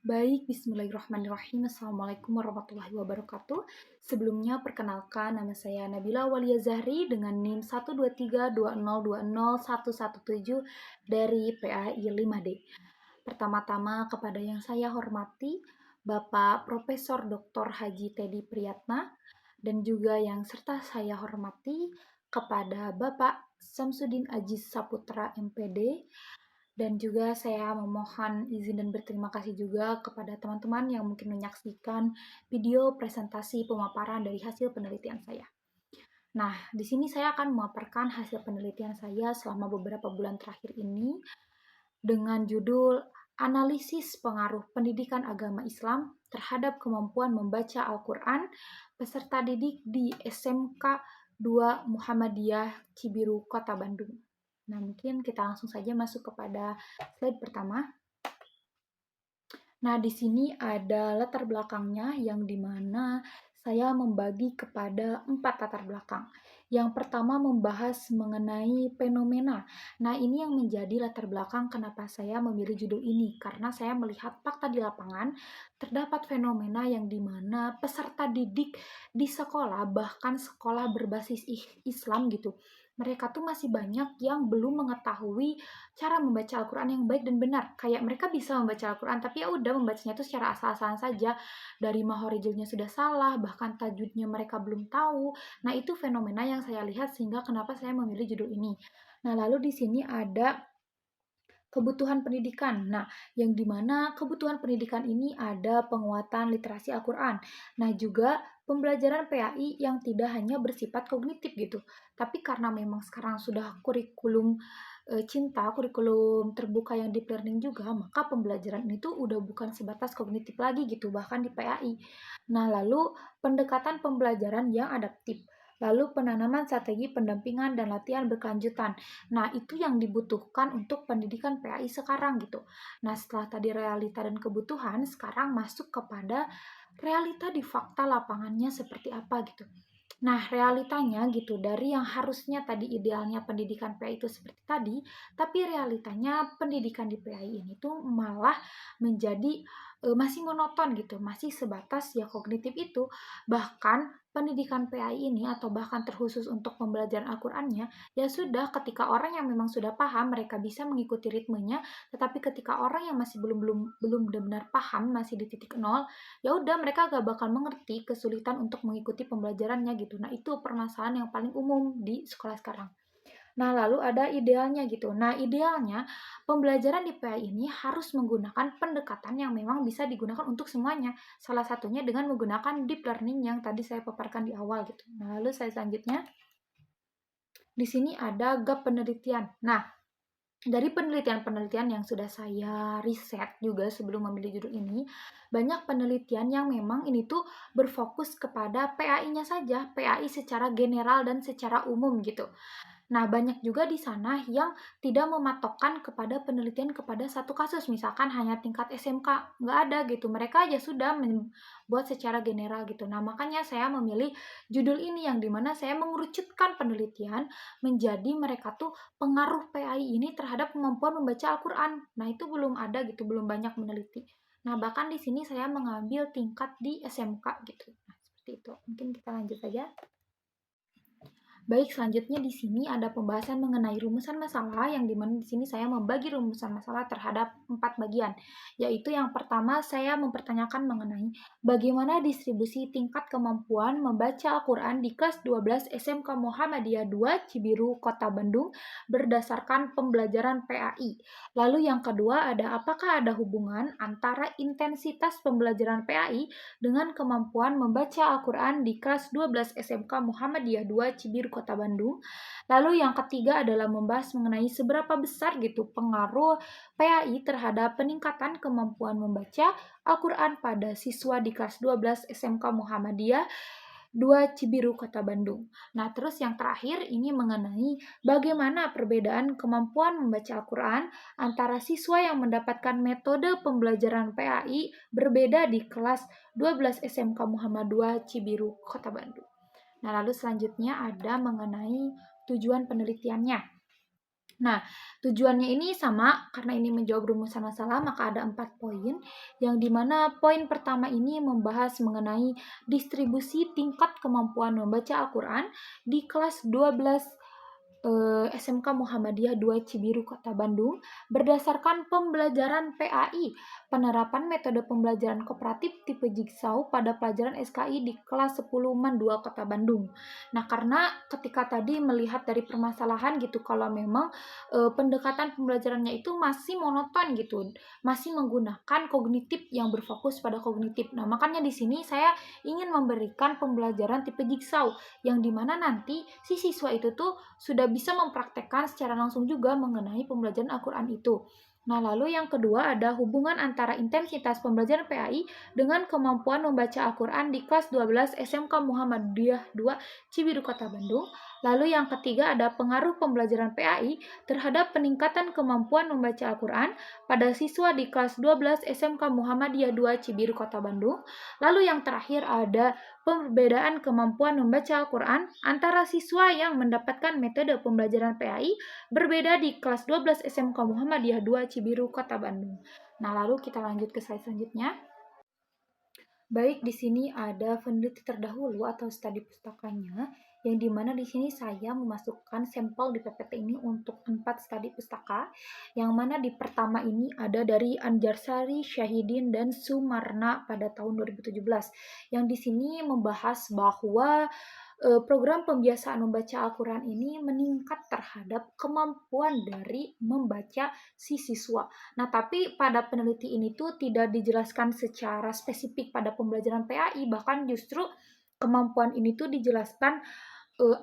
Baik, bismillahirrahmanirrahim. Assalamualaikum warahmatullahi wabarakatuh. Sebelumnya, perkenalkan nama saya Nabila Walia Zahri dengan NIM 12320201117 dari PAI 5D. Pertama-tama kepada yang saya hormati, Bapak Profesor Dr. Haji Teddy Priyatna, dan juga yang serta saya hormati kepada Bapak Samsudin Aziz Saputra MPD, dan juga saya memohon izin dan berterima kasih juga kepada teman-teman yang mungkin menyaksikan video presentasi pemaparan dari hasil penelitian saya. Nah, di sini saya akan memaparkan hasil penelitian saya selama beberapa bulan terakhir ini dengan judul Analisis Pengaruh Pendidikan Agama Islam terhadap Kemampuan Membaca Al-Quran Peserta Didik di SMK 2 Muhammadiyah Cibiru, Kota Bandung. Nah, mungkin kita langsung saja masuk kepada slide pertama. Nah, di sini ada latar belakangnya yang dimana saya membagi kepada 4 latar belakang. Yang pertama membahas mengenai fenomena. Nah, ini yang menjadi latar belakang kenapa saya memilih judul ini. Karena saya melihat fakta di lapangan, terdapat fenomena yang dimana peserta didik di sekolah, bahkan sekolah berbasis Islam gitu, mereka tuh masih banyak yang belum mengetahui cara membaca Al-Quran yang baik dan benar. Kayak mereka bisa membaca Al-Quran, tapi ya udah membacanya itu secara asal-asalan saja. Dari mahorijilnya sudah salah, bahkan tajwidnya mereka belum tahu. Nah, itu fenomena yang saya lihat sehingga kenapa saya memilih judul ini. Nah, lalu di sini ada kebutuhan pendidikan. Nah, yang dimana kebutuhan pendidikan ini ada penguatan literasi Al-Quran. Nah, juga pembelajaran PAI yang tidak hanya bersifat kognitif gitu. Tapi karena memang sekarang sudah kurikulum cinta, kurikulum terbuka yang deep learning juga, maka pembelajaran itu udah bukan sebatas kognitif lagi gitu, bahkan di PAI. Nah, lalu pendekatan pembelajaran yang adaptif. Lalu penanaman strategi pendampingan dan latihan berkelanjutan. Nah, itu yang dibutuhkan untuk pendidikan PAI sekarang gitu. Nah, setelah tadi realita dan kebutuhan, sekarang masuk kepada realita di fakta lapangannya seperti apa gitu. Nah, realitanya gitu, dari yang harusnya tadi idealnya pendidikan PAI itu seperti tadi, tapi realitanya pendidikan di PAI ini tuh malah menjadi masih monoton gitu, masih sebatas ya kognitif itu. Bahkan pendidikan PAI ini atau bahkan terkhusus untuk pembelajaran Al-Qur'annya, ya sudah ketika orang yang memang sudah paham mereka bisa mengikuti ritmenya, tetapi ketika orang yang masih belum benar-benar paham, masih di titik nol, ya udah mereka gak bakal mengerti, kesulitan untuk mengikuti pembelajarannya gitu. Nah, itu permasalahan yang paling umum di sekolah sekarang. Nah, lalu ada idealnya gitu. Nah, idealnya pembelajaran di PAI ini harus menggunakan pendekatan yang memang bisa digunakan untuk semuanya. Salah satunya dengan menggunakan deep learning yang tadi saya paparkan di awal gitu. Nah, lalu saya selanjutnya di sini ada gap penelitian. Nah, dari penelitian-penelitian yang sudah saya riset juga sebelum memilih judul ini, banyak penelitian yang memang ini tuh berfokus kepada PAI-nya saja, PAI secara general dan secara umum gitu. Nah, banyak juga di sana yang tidak mematokkan kepada penelitian kepada satu kasus, misalkan hanya tingkat SMK, nggak ada gitu. Mereka aja sudah membuat secara general gitu. Nah, makanya saya memilih judul ini yang dimana saya mengerucutkan penelitian menjadi mereka tuh pengaruh PAI ini terhadap kemampuan membaca Al-Quran. Nah, itu belum ada gitu, belum banyak meneliti. Nah, bahkan di sini saya mengambil tingkat di SMK gitu. Nah, seperti itu. Mungkin kita lanjut saja. Baik, selanjutnya di sini ada pembahasan mengenai rumusan masalah yang dimana di sini saya membagi rumusan masalah terhadap 4 bagian. Yaitu yang pertama saya mempertanyakan mengenai bagaimana distribusi tingkat kemampuan membaca Al-Quran di kelas 12 SMK Muhammadiyah 2 Cibiru, Kota Bandung berdasarkan pembelajaran PAI. Lalu yang kedua ada apakah ada hubungan antara intensitas pembelajaran PAI dengan kemampuan membaca Al-Quran di kelas 12 SMK Muhammadiyah 2 Cibiru, Kota Bandung. Lalu yang ketiga adalah membahas mengenai seberapa besar gitu pengaruh PAI terhadap peningkatan kemampuan membaca Al-Quran pada siswa di kelas 12 SMK Muhammadiyah 2 Cibiru, Kota Bandung. Nah, terus yang terakhir ini mengenai bagaimana perbedaan kemampuan membaca Al-Quran antara siswa yang mendapatkan metode pembelajaran PAI berbeda di kelas 12 SMK Muhammad 2 Cibiru, Kota Bandung. Nah, lalu selanjutnya ada mengenai tujuan penelitiannya. Nah, tujuannya ini sama, karena ini menjawab rumusan masalah, maka ada 4 poin, yang dimana poin pertama ini membahas mengenai distribusi tingkat kemampuan membaca Al-Quran di kelas 12 SMK Muhammadiyah 2 Cibiru, Kota Bandung, berdasarkan pembelajaran PAI, penerapan metode pembelajaran kooperatif tipe Jigsaw pada pelajaran SKI di kelas 10 MAN 2 Kota Bandung. Nah, karena ketika tadi melihat dari permasalahan gitu, kalau memang pendekatan pembelajarannya itu masih monoton gitu, masih menggunakan kognitif yang berfokus pada kognitif. Nah, makanya di sini saya ingin memberikan pembelajaran tipe Jigsaw, yang dimana nanti si siswa itu tuh sudah bisa mempraktekkan secara langsung juga mengenai pembelajaran Al-Quran itu. Nah, lalu yang kedua ada hubungan antara intensitas pembelajaran PAI dengan kemampuan membaca Al-Quran di kelas 12 SMK Muhammadiyah 2 Cibiru, Kota Bandung. Lalu yang ketiga ada pengaruh pembelajaran PAI terhadap peningkatan kemampuan membaca Al-Quran pada siswa di kelas 12 SMK Muhammadiyah 2 Cibiru, Kota Bandung. Lalu yang terakhir ada perbedaan kemampuan membaca Al-Quran antara siswa yang mendapatkan metode pembelajaran PAI berbeda di kelas 12 SMK Muhammadiyah 2 Cibiru, Kota Bandung. Nah, lalu kita lanjut ke slide selanjutnya. Baik, di sini ada peneliti terdahulu atau studi pustakanya, yang dimana di sini saya memasukkan sampel di PPT ini untuk 4 studi pustaka, yang mana di pertama ini ada dari Anjarsari, Syahidin, dan Sumarna pada tahun 2017, yang di sini membahas bahwa program pembiasaan membaca Al-Quran ini meningkat terhadap kemampuan dari membaca si siswa. Nah, tapi pada peneliti ini tuh tidak dijelaskan secara spesifik pada pembelajaran PAI, bahkan justru kemampuan ini tuh dijelaskan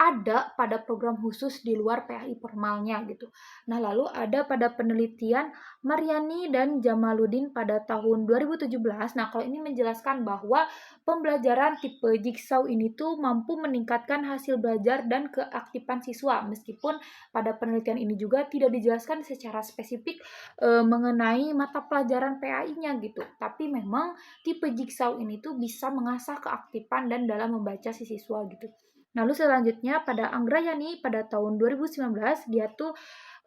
ada pada program khusus di luar PAI formalnya gitu. Nah, lalu ada pada penelitian Mariani dan Jamaluddin pada tahun 2017. Nah, kalau ini menjelaskan bahwa pembelajaran tipe Jigsaw ini tuh mampu meningkatkan hasil belajar dan keaktifan siswa, meskipun pada penelitian ini juga tidak dijelaskan secara spesifik mengenai mata pelajaran PAI-nya gitu. Tapi memang tipe Jigsaw ini tuh bisa mengasah keaktifan dan dalam membaca si siswa gitu. Lalu selanjutnya pada Anggrayani pada tahun 2019 dia tuh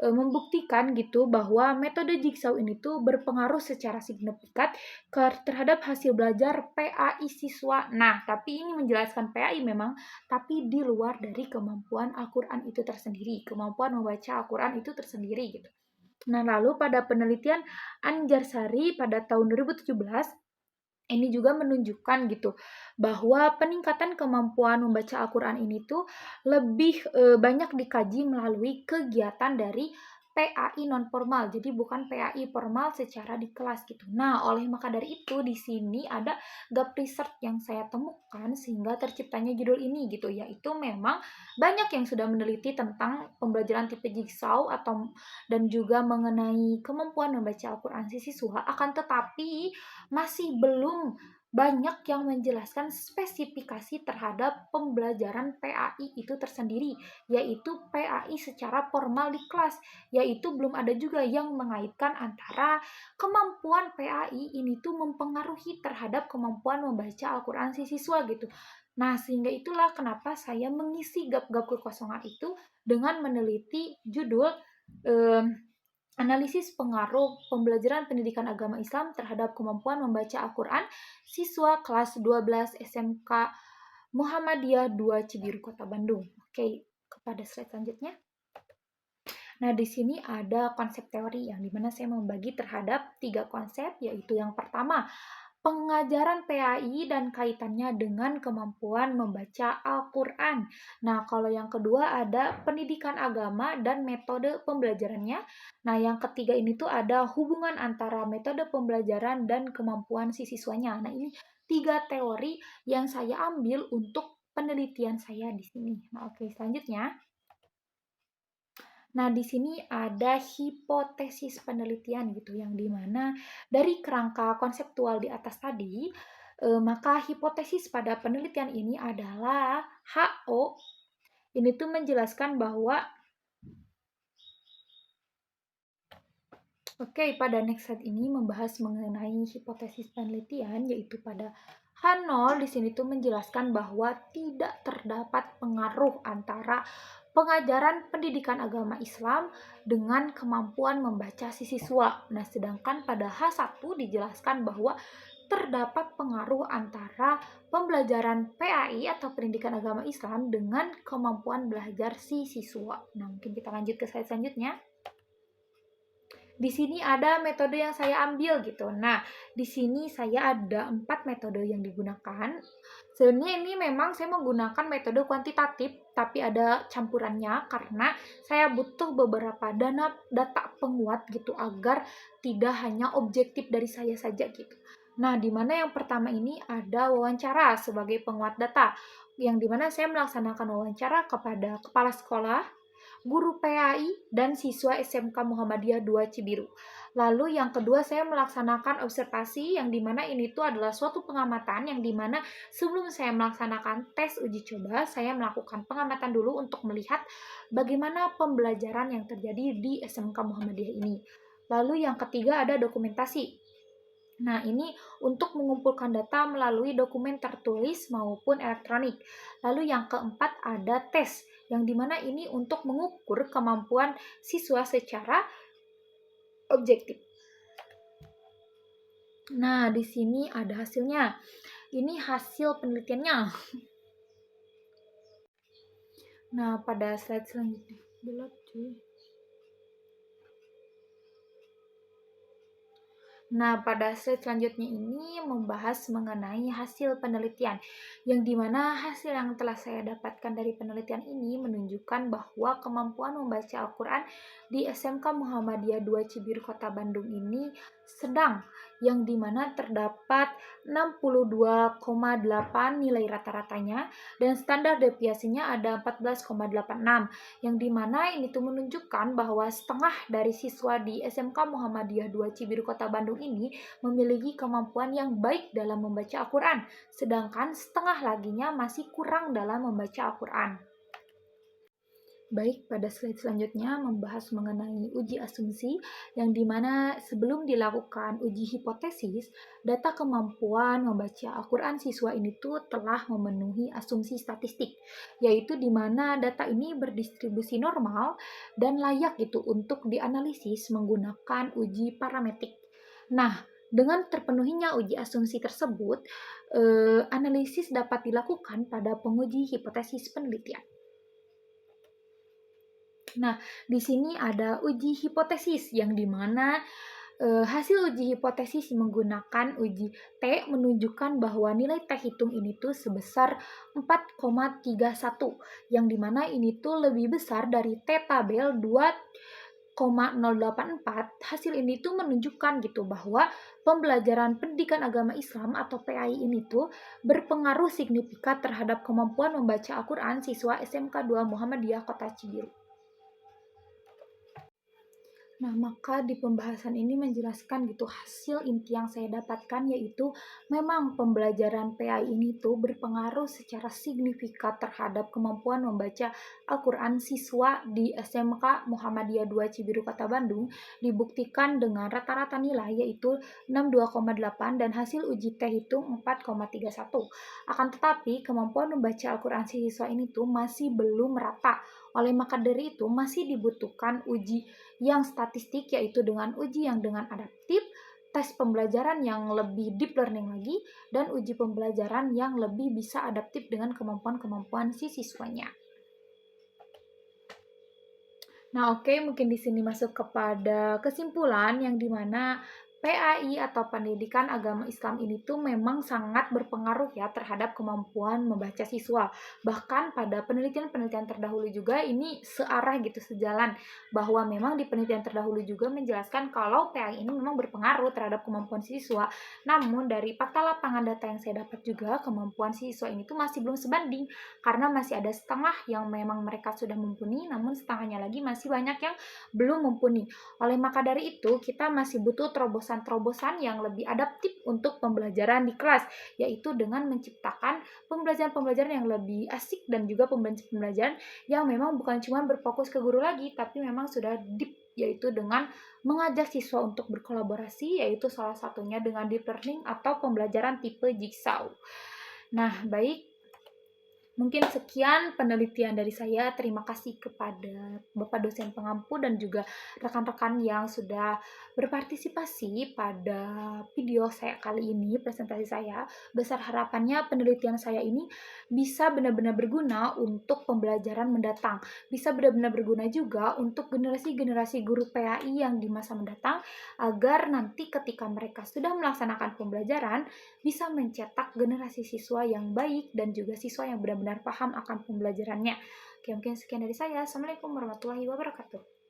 membuktikan gitu bahwa metode Jigsaw ini tuh berpengaruh secara signifikan terhadap hasil belajar PAI siswa. Nah, tapi ini menjelaskan PAI memang, tapi di luar dari kemampuan Al-Quran itu tersendiri, kemampuan membaca Al-Quran itu tersendiri gitu. Nah, lalu pada penelitian Anjarsari pada tahun 2017 ini juga menunjukkan gitu bahwa peningkatan kemampuan membaca Al-Quran ini tuh lebih banyak dikaji melalui kegiatan dari PAI non formal, jadi bukan PAI formal secara di kelas gitu. Nah, oleh maka dari itu di sini ada gap research yang saya temukan sehingga terciptanya judul ini gitu, yaitu memang banyak yang sudah meneliti tentang pembelajaran tipe Jigsaw atau dan juga mengenai kemampuan membaca Al-Quran si siswa, akan tetapi masih belum banyak yang menjelaskan spesifikasi terhadap pembelajaran PAI itu tersendiri, yaitu PAI secara formal di kelas, yaitu belum ada juga yang mengaitkan antara kemampuan PAI ini tuh mempengaruhi terhadap kemampuan membaca Al-Quran si siswa gitu. Nah, sehingga itulah kenapa saya mengisi gap-gap kekosongan itu dengan meneliti judul analisis pengaruh pembelajaran pendidikan agama Islam terhadap kemampuan membaca Al-Quran siswa kelas 12 SMK Muhammadiyah 2 Cibiru, Kota Bandung. Oke, kepada slide selanjutnya. Nah, di sini ada konsep teori yang dimana saya membagi terhadap 3 konsep, yaitu yang pertama, pengajaran PAI dan kaitannya dengan kemampuan membaca Al-Quran. Nah, kalau yang kedua ada pendidikan agama dan metode pembelajarannya. Nah, yang ketiga ini tuh ada hubungan antara metode pembelajaran dan kemampuan si siswanya. Nah, ini 3 teori yang saya ambil untuk penelitian saya di sini. Nah, oke, selanjutnya. Nah, di sini ada hipotesis penelitian gitu, yang dimana dari kerangka konseptual di atas tadi, maka hipotesis pada penelitian ini adalah HO. Ini tuh menjelaskan bahwa pada next slide ini membahas mengenai hipotesis penelitian, yaitu pada H0 di sini tuh menjelaskan bahwa tidak terdapat pengaruh antara pengajaran pendidikan agama Islam dengan kemampuan membaca si siswa. Nah, sedangkan pada H1 dijelaskan bahwa terdapat pengaruh antara pembelajaran PAI atau pendidikan agama Islam dengan kemampuan belajar si siswa. Nah, mungkin kita lanjut ke slide selanjutnya. Di sini ada metode yang saya ambil gitu. Nah, di sini saya ada 4 metode yang digunakan. Sebenarnya ini memang saya menggunakan metode kuantitatif, tapi ada campurannya karena saya butuh beberapa data penguat gitu agar tidak hanya objektif dari saya saja gitu. Nah, di mana yang pertama ini ada wawancara sebagai penguat data, yang dimana saya melaksanakan wawancara kepada kepala sekolah, guru PAI, dan siswa SMK Muhammadiyah 2 Cibiru. Lalu yang kedua saya melaksanakan observasi yang dimana ini tuh adalah suatu pengamatan yang dimana sebelum saya melaksanakan tes uji coba, saya melakukan pengamatan dulu untuk melihat bagaimana pembelajaran yang terjadi di SMK Muhammadiyah ini. Lalu yang ketiga ada dokumentasi. Nah, ini untuk mengumpulkan data melalui dokumen tertulis maupun elektronik. Lalu yang keempat ada tes, yang dimana ini untuk mengukur kemampuan siswa secara objektif. Nah, di sini ada hasilnya. Ini hasil penelitiannya. Nah, pada slide selanjutnya. Belum, cuy. Nah, pada slide selanjutnya ini membahas mengenai hasil penelitian, yang dimana hasil yang telah saya dapatkan dari penelitian ini menunjukkan bahwa kemampuan membaca Al-Quran di SMK Muhammadiyah 2 Cibiru Kota Bandung ini sedang, yang dimana terdapat 62,8 nilai rata-ratanya, dan standar deviasinya ada 14,86, yang dimana ini tuh menunjukkan bahwa setengah dari siswa di SMK Muhammadiyah 2 Cibiru Kota Bandung ini memiliki kemampuan yang baik dalam membaca Al-Quran, sedangkan setengah laginya masih kurang dalam membaca Al-Quran. Baik, pada slide selanjutnya membahas mengenai uji asumsi, yang dimana sebelum dilakukan uji hipotesis, data kemampuan membaca Al-Quran siswa ini tuh telah memenuhi asumsi statistik, yaitu dimana data ini berdistribusi normal dan layak gitu untuk dianalisis menggunakan uji parametrik. Nah, dengan terpenuhinya uji asumsi tersebut, analisis dapat dilakukan pada penguji hipotesis penelitian. Nah, di sini ada uji hipotesis yang dimana hasil uji hipotesis menggunakan uji T menunjukkan bahwa nilai T hitung ini tuh sebesar 4,31, yang dimana ini tuh lebih besar dari T tabel 2,084. Hasil ini tuh menunjukkan gitu bahwa pembelajaran pendidikan agama Islam atau PAI ini tuh berpengaruh signifikan terhadap kemampuan membaca Al-Quran siswa SMK 2 Muhammadiyah Kota Cibiru. Nah, maka di pembahasan ini menjelaskan gitu hasil inti yang saya dapatkan, yaitu memang pembelajaran PAI ini tuh berpengaruh secara signifikan terhadap kemampuan membaca Al-Quran siswa di SMK Muhammadiyah 2 Cibiru Kota Bandung, dibuktikan dengan rata-rata nilai yaitu 62,8 dan hasil uji T hitung 4,31. Akan tetapi kemampuan membaca Al-Quran siswa ini tuh masih belum merata. Oleh maka dari itu masih dibutuhkan uji yang statistik, yaitu dengan uji yang dengan adaptif, tes pembelajaran yang lebih deep learning lagi, dan uji pembelajaran yang lebih bisa adaptif dengan kemampuan-kemampuan si siswanya. Nah, oke, mungkin di sini masuk kepada kesimpulan yang dimana PAI atau pendidikan agama Islam ini tuh memang sangat berpengaruh ya terhadap kemampuan membaca siswa. Bahkan pada penelitian-penelitian terdahulu juga ini searah gitu, sejalan, bahwa memang di penelitian terdahulu juga menjelaskan kalau PAI ini memang berpengaruh terhadap kemampuan siswa. Namun dari fakta lapangan data yang saya dapat juga, kemampuan siswa ini tuh masih belum sebanding, karena masih ada setengah yang memang mereka sudah mumpuni, namun setengahnya lagi masih banyak yang belum mumpuni. Oleh maka dari itu, kita masih butuh terobosan-terobosan yang lebih adaptif untuk pembelajaran di kelas, yaitu dengan menciptakan pembelajaran-pembelajaran yang lebih asik dan juga pembelajaran yang memang bukan cuma berfokus ke guru lagi, tapi memang sudah deep, yaitu dengan mengajak siswa untuk berkolaborasi, yaitu salah satunya dengan deep learning atau pembelajaran tipe jigsaw. Nah, baik. Mungkin sekian penelitian dari saya. Terima kasih kepada Bapak dosen pengampu dan juga rekan-rekan yang sudah berpartisipasi pada video saya kali ini, presentasi saya. Besar harapannya penelitian saya ini bisa benar-benar berguna untuk pembelajaran mendatang. Bisa benar-benar berguna juga untuk generasi-generasi guru PAI yang di masa mendatang, agar nanti ketika mereka sudah melaksanakan pembelajaran, bisa mencetak generasi siswa yang baik dan juga siswa yang benar-benar paham akan pembelajarannya. Oke, mungkin sekian dari saya. Assalamualaikum warahmatullahi wabarakatuh.